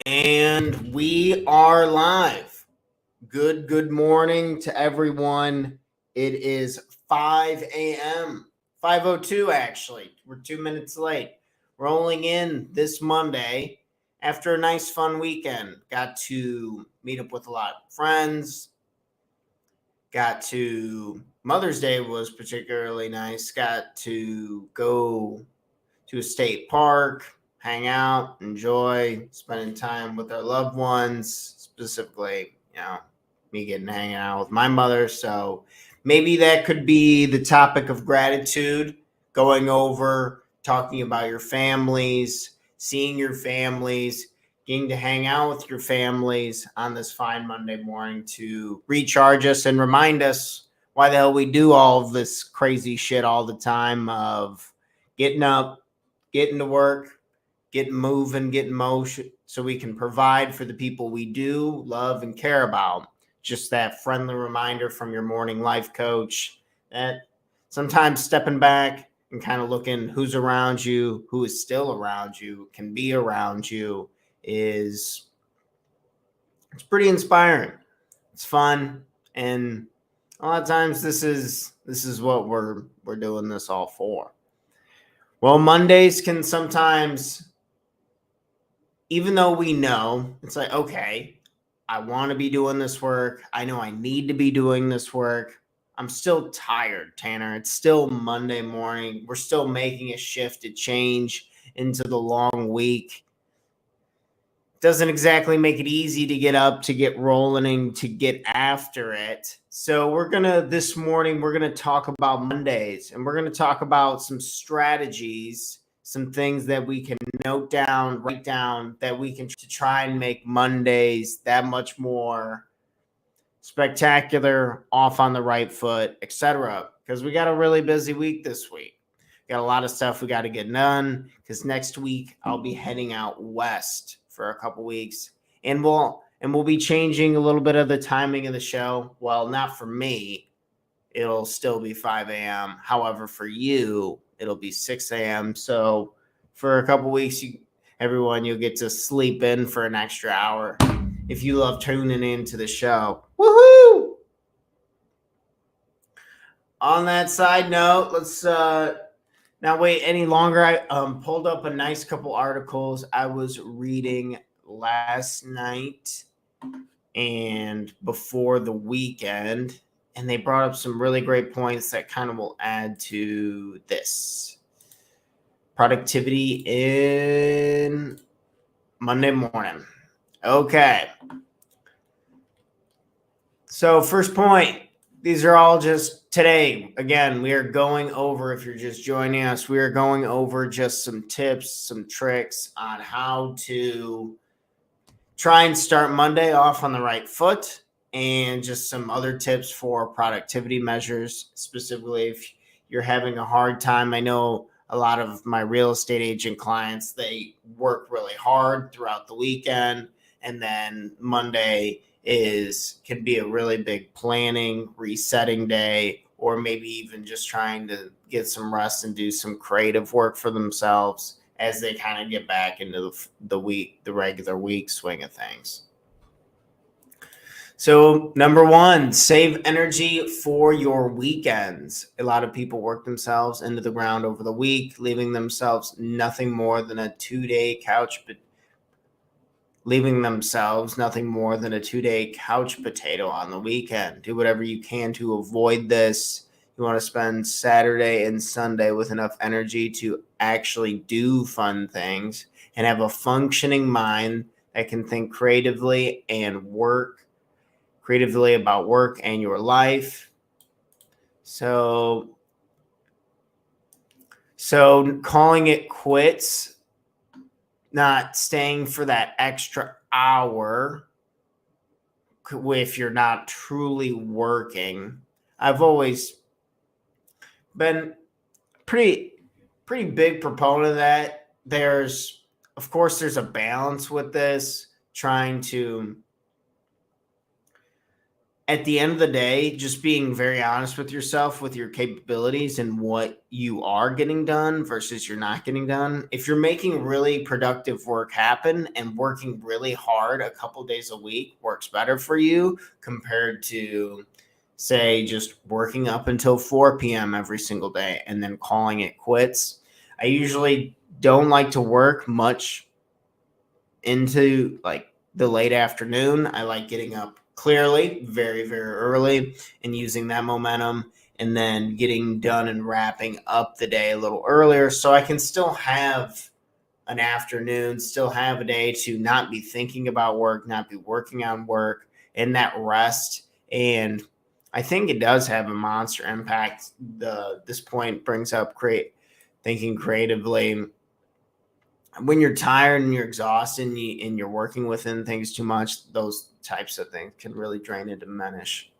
And we are live. Good morning to everyone. It is 5 a.m. 5:02 actually. We're 2 minutes late. Rolling in this Monday after a nice fun weekend. Got to meet up with a lot of friends. Mother's Day was particularly nice. Got to go to a state park, hang out, enjoy spending time with our loved ones, specifically, me hanging out with my mother. So maybe that could be the topic of gratitude, going over, talking about your families, seeing your families, getting to hang out with your families on this fine Monday morning to recharge us and remind us why the hell we do all of this crazy shit all the time of getting up, getting to work, getting moving, getting motion, so we can provide for the people we do love and care about. Just that friendly reminder from your morning life coach that sometimes stepping back and kind of looking who's around you, who is still around you, can be around you, it's pretty inspiring. It's fun, and a lot of times this is what we're doing this all for. Well, Mondays can sometimes, even though we know, it's like, okay, I want to be doing this work. I know I need to be doing this work. I'm still tired, Tanner. It's still Monday morning. We're still making a shift, a change into the long week. Doesn't exactly make it easy to get up, to get rolling, and to get after it. So this morning, we're going to talk about Mondays, and we're going to talk about some strategies, some things that we can note down, write down, that we can try and make Mondays that much more spectacular, off on the right foot, etc. Because we got a really busy week this week. Got a lot of stuff we got to get done, because next week I'll be heading out west for a couple weeks, and we'll be changing a little bit of the timing of the show. Well, not for me, it'll still be 5 a.m. However, for you, it'll be 6 a.m. So for a couple weeks, you'll get to sleep in for an extra hour if you love tuning into the show. Woohoo! On that side note, let's not wait any longer. I pulled up a nice couple articles I was reading last night and before the weekend, and they brought up some really great points that kind of will add to this. Productivity in Monday morning. Okay. So first point, these are all just today. Again, we are going over, if you're just joining us, we are going over just some tips, some tricks on how to try and start Monday off on the right foot, and just some other tips for productivity measures, specifically if you're having a hard time. I know a lot of my real estate agent clients, they work really hard throughout the weekend, and then Monday can be a really big planning, resetting day, or maybe even just trying to get some rest and do some creative work for themselves as they kind of get back into the regular week swing of things. So number one, save energy for your weekends. A lot of people work themselves into the ground over the week, leaving themselves nothing more than a 2-day couch potato on the weekend. Do whatever you can to avoid this. You want to spend Saturday and Sunday with enough energy to actually do fun things and have a functioning mind that can think creatively about work and your life. So calling it quits, not staying for that extra hour if you're not truly working. I've always been pretty big proponent of that. There's a balance with this, trying to at the end of the day, just being very honest with yourself, with your capabilities and what you are getting done versus you're not getting done. If you're making really productive work happen and working really hard a couple days a week works better for you compared to, say, just working up until 4 p.m. every single day and then calling it quits. I usually don't like to work much into like the late afternoon. I like getting up clearly, very, very early and using that momentum and then getting done and wrapping up the day a little earlier so I can still have an afternoon, still have a day to not be thinking about work, not be working on work, and that rest. And I think it does have a monster impact. This point brings up thinking creatively. When you're tired and you're exhausted and you're working within things too much, those types of things can really drain and diminish.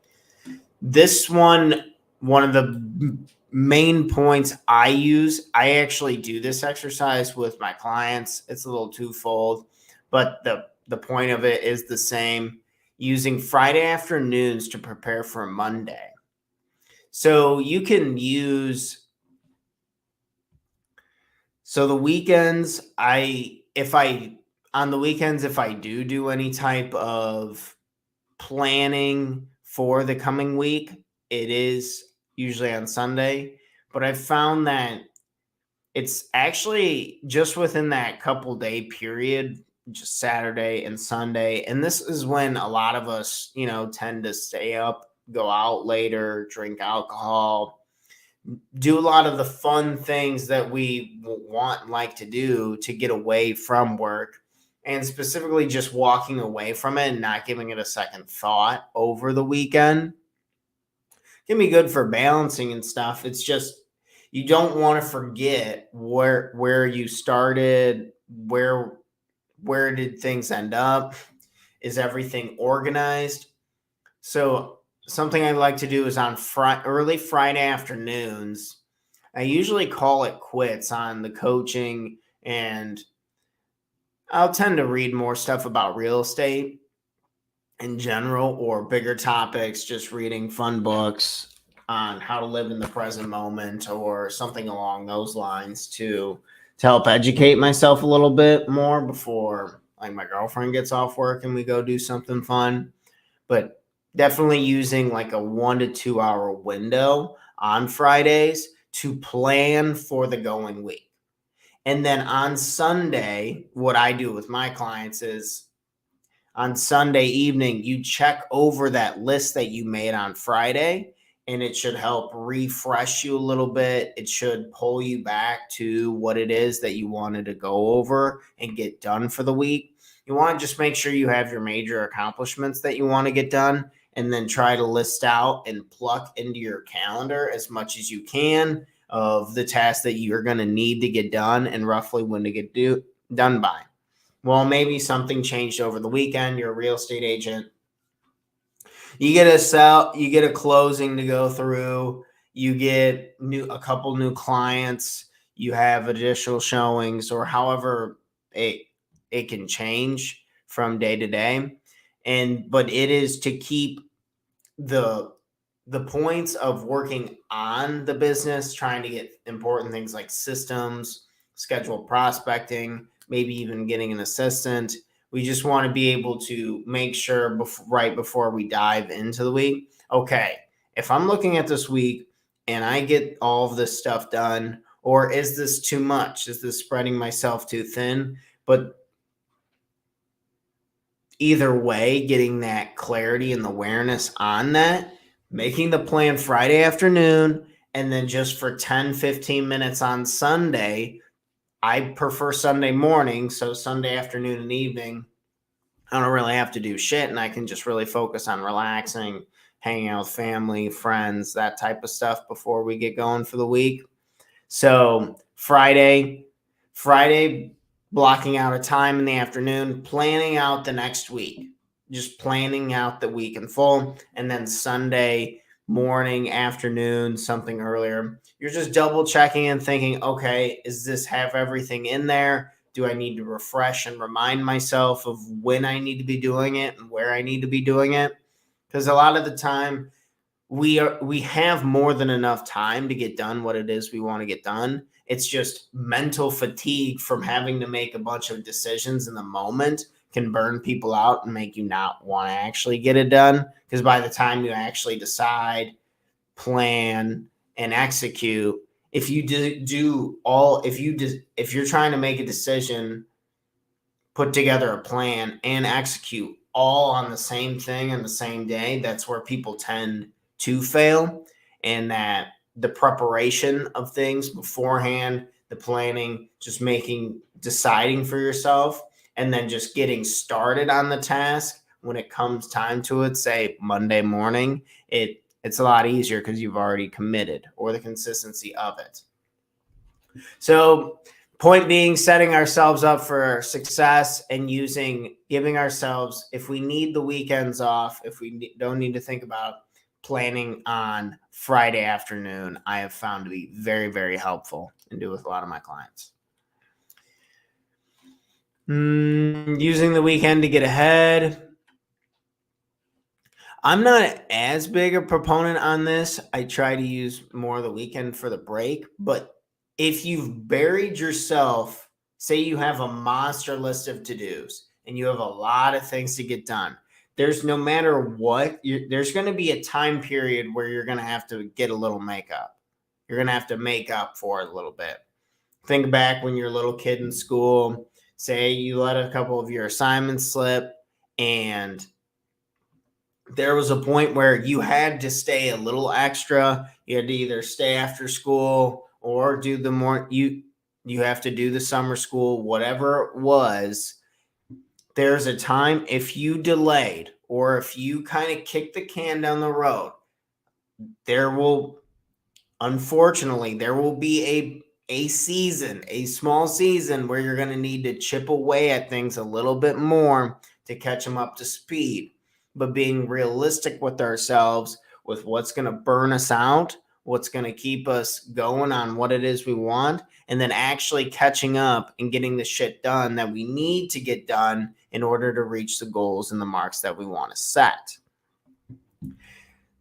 This one of the main points I use, I actually do this exercise with my clients. It's a little twofold, but the point of it is the same, using Friday afternoons to prepare for Monday. So you can use the weekends, if I do any type of planning for the coming week, it is usually on Sunday. But I've found that it's actually just within that couple day period, just Saturday and Sunday. And this is when a lot of us, tend to stay up, go out later, drink alcohol, do a lot of the fun things that we want and like to do to get away from work, and specifically just walking away from it and not giving it a second thought over the weekend can be good for balancing and stuff. It's just you don't want to forget where you started, where did things end up, is everything organized. So something I like to do is on early Friday afternoons, I usually call it quits on the coaching, and I'll tend to read more stuff about real estate in general or bigger topics, just reading fun books on how to live in the present moment or something along those lines to help educate myself a little bit more before like my girlfriend gets off work and we go do something fun. But definitely using like a 1 to 2 hour window on Fridays to plan for the going week. And then on Sunday, what I do with my clients is on Sunday evening, you check over that list that you made on Friday, and it should help refresh you a little bit. It should pull you back to what it is that you wanted to go over and get done for the week. You want to just make sure you have your major accomplishments that you want to get done, and then try to list out and pluck into your calendar as much as you can of the tasks that you're going to need to get done and roughly when to get done by. Well, maybe something changed over the weekend. You're a real estate agent. You get a closing to go through. You get a couple new clients. You have additional showings, or however it can change from day to day. But it is to keep the points of working on the business, trying to get important things like systems, scheduled prospecting, maybe even getting an assistant. We just want to be able to make sure right before we dive into the week, okay, if I'm looking at this week and I get all of this stuff done, or is this too much? Is this spreading myself too thin? But either way, getting that clarity and awareness on that, making the plan Friday afternoon, and then just for 10, 15 minutes on Sunday. I prefer Sunday morning, so Sunday afternoon and evening, I don't really have to do shit, and I can just really focus on relaxing, hanging out with family, friends, that type of stuff before we get going for the week. So Friday, blocking out a time in the afternoon, planning out the next week, just planning out the week in full, and then Sunday morning, afternoon, something earlier, you're just double checking and thinking, okay, is this have everything in there? Do I need to refresh and remind myself of when I need to be doing it and where I need to be doing it? Because a lot of the time we have more than enough time to get done what it is we want to get done. It's just mental fatigue from having to make a bunch of decisions in the moment can burn people out and make you not want to actually get it done. Because by the time you actually decide, plan, and execute, if you if you're trying to make a decision, put together a plan, and execute all on the same thing on the same day, that's where people tend to fail. And that the preparation of things beforehand, the planning, just deciding for yourself, and then just getting started on the task when it comes time to it, say Monday morning, it's a lot easier because you've already committed, or the consistency of it. So point being, setting ourselves up for success and giving ourselves, if we need the weekends off, if we don't need to think about planning on Friday afternoon, I have found to be very, very helpful and do with a lot of my clients. Using the weekend to get ahead. I'm not as big a proponent on this. I try to use more of the weekend for the break, but if you've buried yourself, say you have a monster list of to-dos and you have a lot of things to get done, there's no matter what, there's going to be a time period where you're going to have to get a little makeup. You're going to have to make up for it a little bit. Think back when you're a little kid in school, say you let a couple of your assignments slip, and there was a point where you had to stay a little extra. You had to either stay after school or do the more you have to do the summer school, whatever it was. There's a time, if you delayed or if you kind of kicked the can down the road, unfortunately, there will be a season, a small season, where you're going to need to chip away at things a little bit more to catch them up to speed. But being realistic with ourselves, with what's going to burn us out, what's going to keep us going on what it is we want, and then actually catching up and getting the shit done that we need to get done in order to reach the goals and the marks that we want to set.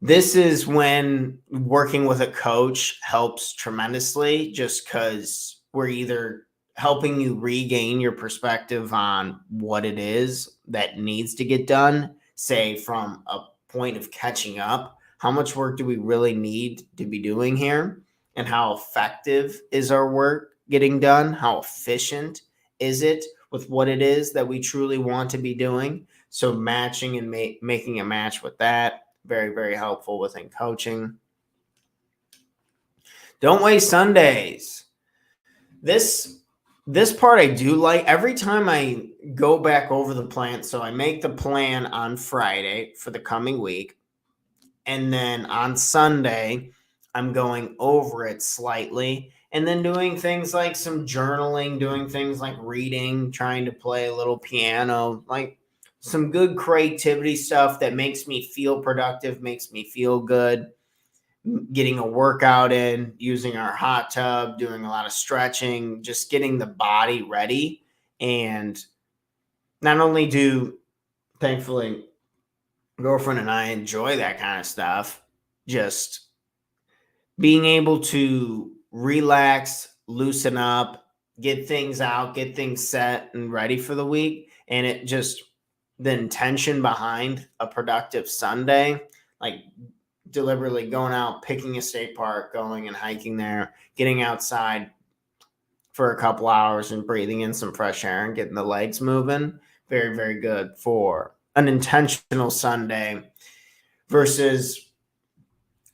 This is when working with a coach helps tremendously, just because we're either helping you regain your perspective on what it is that needs to get done, say from a point of catching up, how much work do we really need to be doing here, and how effective is our work getting done? How efficient is it with what it is that we truly want to be doing? So matching and making a match with that. Very, very helpful within coaching. Don't waste Sundays. This part I do like. Every time I go back over the plan, so I make the plan on Friday for the coming week, and then on Sunday, I'm going over it slightly, and then doing things like some journaling, doing things like reading, trying to play a little piano, like some good creativity stuff that makes me feel productive, makes me feel good. Getting a workout in, using our hot tub, doing a lot of stretching, just getting the body ready. And not only do, thankfully, girlfriend and I enjoy that kind of stuff, just being able to relax, loosen up, get things out, get things set and ready for the week. And it just, the intention behind a productive Sunday, like deliberately going out, picking a state park, going and hiking there, getting outside for a couple hours and breathing in some fresh air and getting the legs moving. Very, very good for an intentional Sunday. Versus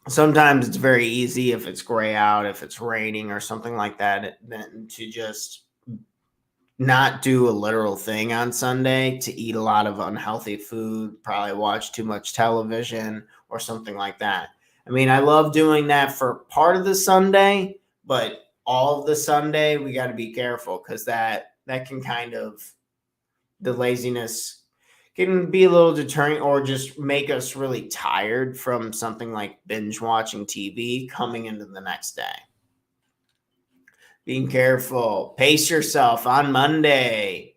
sometimes it's very easy, if it's gray out, if it's raining or something like that, then to just not do a literal thing on Sunday, to eat a lot of unhealthy food, probably watch too much television or something like that. I mean, I love doing that for part of the Sunday, but all of the Sunday, we got to be careful, because that can kind of, the laziness can be a little deterring, or just make us really tired from something like binge watching TV coming into the next day. Being careful. Pace yourself on Monday.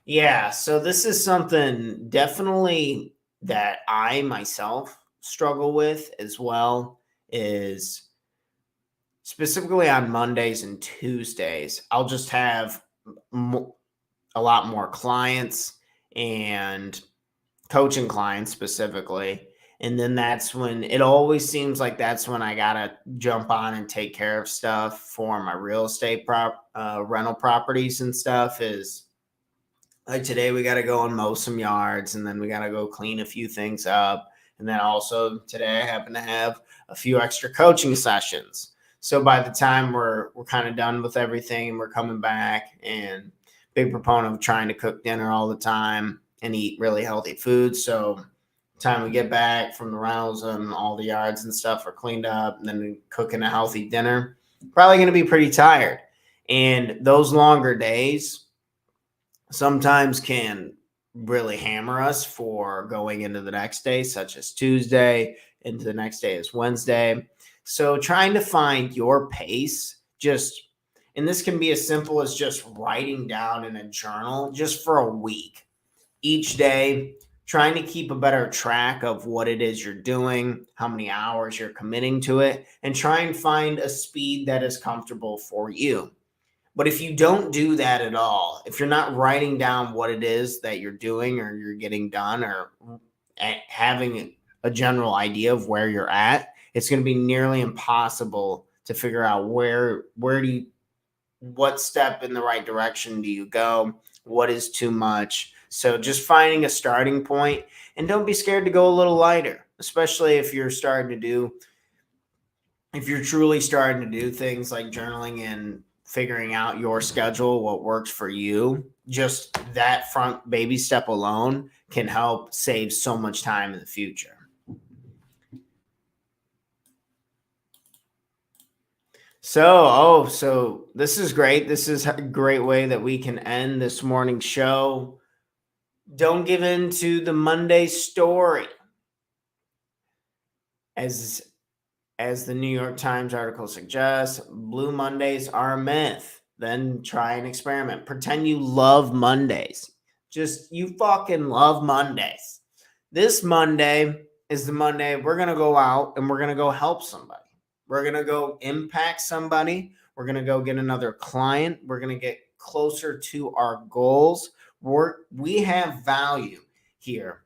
Yeah, so this is something definitely that I myself struggle with as well is specifically on Mondays and Tuesdays, I'll just have a lot more clients and coaching clients specifically. And then that's when it always seems like that's when I got to jump on and take care of stuff for my real estate rental properties and stuff. Is like today we got to go and mow some yards, and then we got to go clean a few things up. And then also today I happen to have a few extra coaching sessions. So by the time we're kind of done with everything and we're coming back, and big proponent of trying to cook dinner all the time and eat really healthy food. So time we get back from the rentals and all the yards and stuff are cleaned up, and then cooking a healthy dinner, probably going to be pretty tired. And those longer days sometimes can really hammer us for going into the next day, such as Tuesday, into the next day is Wednesday. So trying to find your pace, and this can be as simple as just writing down in a journal just for a week, each day, trying to keep a better track of what it is you're doing, how many hours you're committing to it, and try and find a speed that is comfortable for you. But if you don't do that at all, if you're not writing down what it is that you're doing or you're getting done, or having a general idea of where you're at, it's going to be nearly impossible to figure out what step in the right direction do you go, what is too much. So just finding a starting point, and don't be scared to go a little lighter, especially if you're truly starting to do things like journaling and figuring out your schedule, what works for you. Just that front baby step alone can help save so much time in the future. So this is great. This is a great way that we can end this morning's show. Don't give in to the Monday story. As the New York Times article suggests, Blue Mondays are a myth. Then try an experiment. Pretend you love Mondays. Just you fucking love Mondays. This Monday is the Monday we're going to go out and we're going to go help somebody. We're going to go impact somebody. We're going to go get another client. We're going to get closer to our goals. We have value here.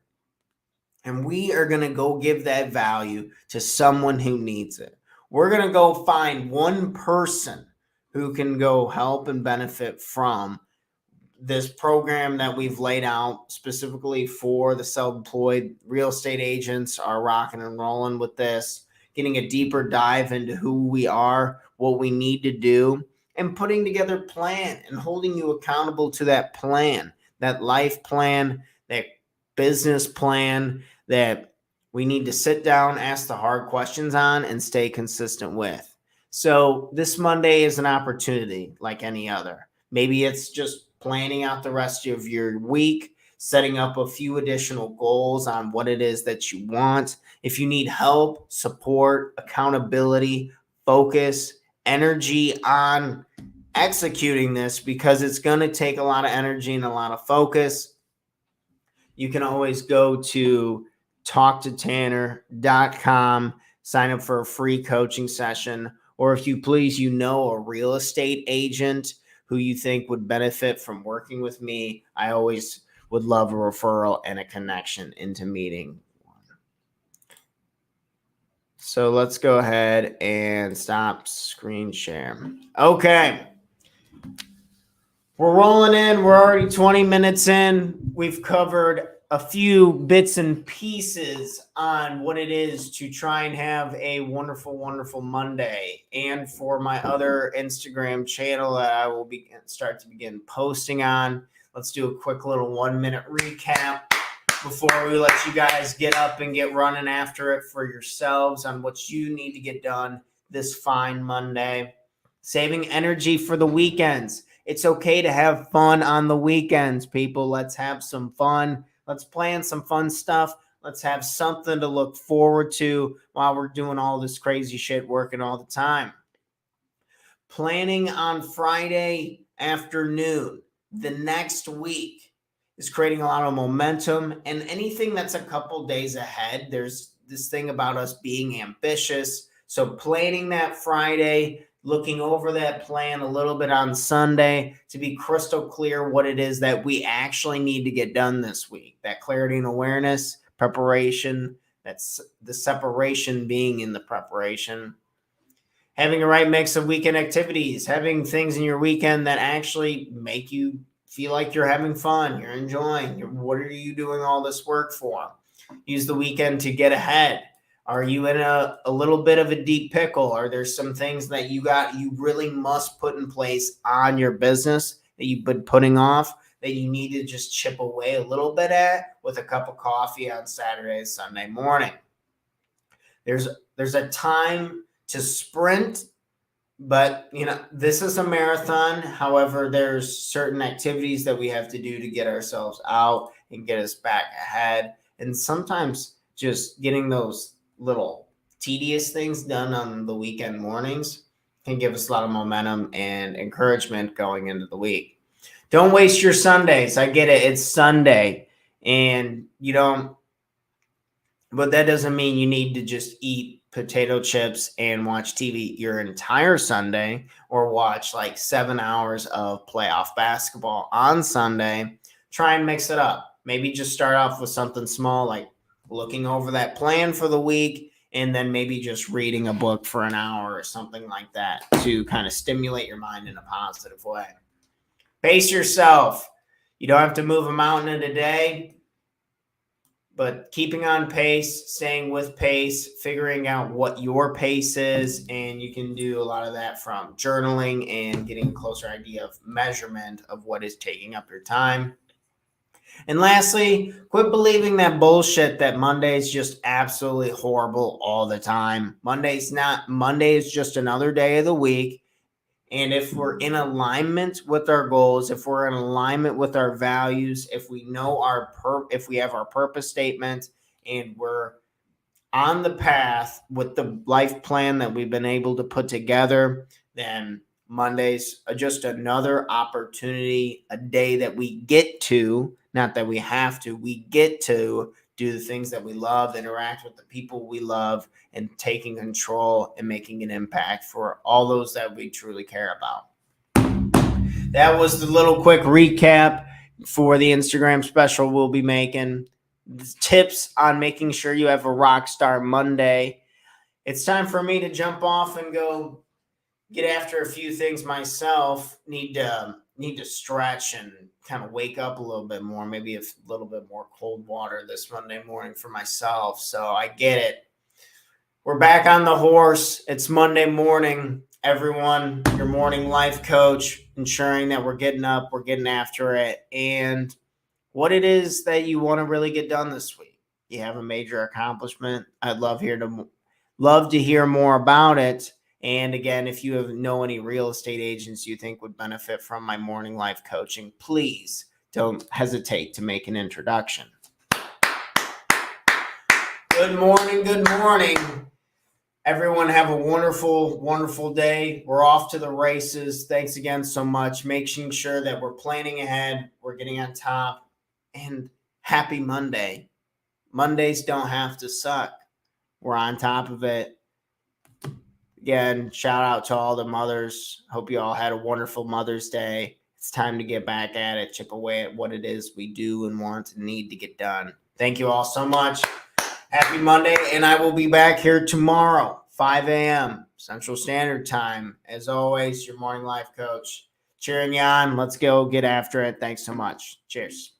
And we are going to go give that value to someone who needs it. We're going to go find one person who can go help and benefit from this program that we've laid out specifically for the self-employed. Real estate agents are rocking and rolling with this, getting a deeper dive into who we are, what we need to do, and putting together a plan and holding you accountable to that plan, that life plan, that business plan that we need to sit down, ask the hard questions on, and stay consistent with. So this Monday is an opportunity like any other. Maybe it's just planning out the rest of your week, setting up a few additional goals on what it is that you want. If you need help, support, accountability, focus, energy on executing this, because it's going to take a lot of energy and a lot of focus, you can always go to talktotanner.com, sign up for a free coaching session, or if you please, a real estate agent who you think would benefit from working with me. I always would love a referral and a connection into meeting one. So let's go ahead and stop screen share. Okay. We're rolling in. We're already 20 minutes in. We've covered a few bits and pieces on what it is to try and have a wonderful, wonderful Monday. And for my other Instagram channel that I will start to begin posting on, let's do a quick little 1-minute recap before we let you guys get up and get running after it for yourselves on what you need to get done this fine Monday. Saving energy for the weekends. It's okay to have fun on the weekends, people. Let's have some fun. Let's plan some fun stuff. Let's have something to look forward to while we're doing all this crazy shit, working all the time. Planning on Friday afternoon, the next week. is creating a lot of momentum. And anything that's a couple days ahead, there's this thing about us being ambitious. So planning that Friday, looking over that plan a little bit on Sunday to be crystal clear what it is that we actually need to get done this week. That clarity and awareness, preparation, that's the separation being in the preparation. Having the right mix of weekend activities, having things in your weekend that actually make you feel like you're having fun, you're enjoying. What are you doing all this work for? Use the weekend to get ahead. Are you in a little bit of a deep pickle? Are there some things that you really must put in place on your business that you've been putting off that you need to just chip away a little bit at with a cup of coffee on Saturday, Sunday morning? There's a time to sprint, but this is a marathon. However, there's certain activities that we have to do to get ourselves out and get us back ahead. And sometimes just getting those little tedious things done on the weekend mornings can give us a lot of momentum and encouragement going into the week. Don't waste your Sundays. I get it. It's Sunday and but that doesn't mean you need to just eat potato chips and watch TV your entire Sunday or watch like 7 hours of playoff basketball on Sunday. Try and mix it up. Maybe just start off with something small like looking over that plan for the week and then maybe just reading a book for an hour or something like that to kind of stimulate your mind in a positive way. Pace yourself. You don't have to move a mountain in a day. But keeping on pace, staying with pace, figuring out what your pace is, and you can do a lot of that from journaling and getting a closer idea of measurement of what is taking up your time. And lastly, quit believing that bullshit that Monday is just absolutely horrible all the time. Monday is just another day of the week. And if we're in alignment with our goals, if we're in alignment with our values, if we know if we have our purpose statement and we're on the path with the life plan that we've been able to put together, then Monday's just another opportunity, a day that we get to, not that we have to, we get to do the things that we love, interact with the people we love, and taking control and making an impact for all those that we truly care about. That was the little quick recap for the Instagram special we'll be making. Tips on making sure you have a rock star Monday. It's time for me to jump off and go get after a few things myself. Need to stretch and kind of wake up a little bit more, maybe a little bit more cold water this Monday morning for myself. So I get it. We're back on the horse. It's Monday morning. Everyone, your morning life coach, ensuring that we're getting up, we're getting after it, and what it is that you want to really get done this week. You have a major accomplishment. I'd love to hear more about it. And again, if you know any real estate agents you think would benefit from my morning life coaching, please don't hesitate to make an introduction. Good morning. Good morning. Everyone have a wonderful, wonderful day. We're off to the races. Thanks again so much. Making sure that we're planning ahead. We're getting on top. And happy Monday. Mondays don't have to suck. We're on top of it. Again, shout out to all the mothers. Hope you all had a wonderful Mother's Day. It's time to get back at it, chip away at what it is we do and want and need to get done. Thank you all so much. Happy Monday, and I will be back here tomorrow, 5 a.m. Central Standard Time. As always, your morning life coach. Cheering you on. Let's go get after it. Thanks so much. Cheers.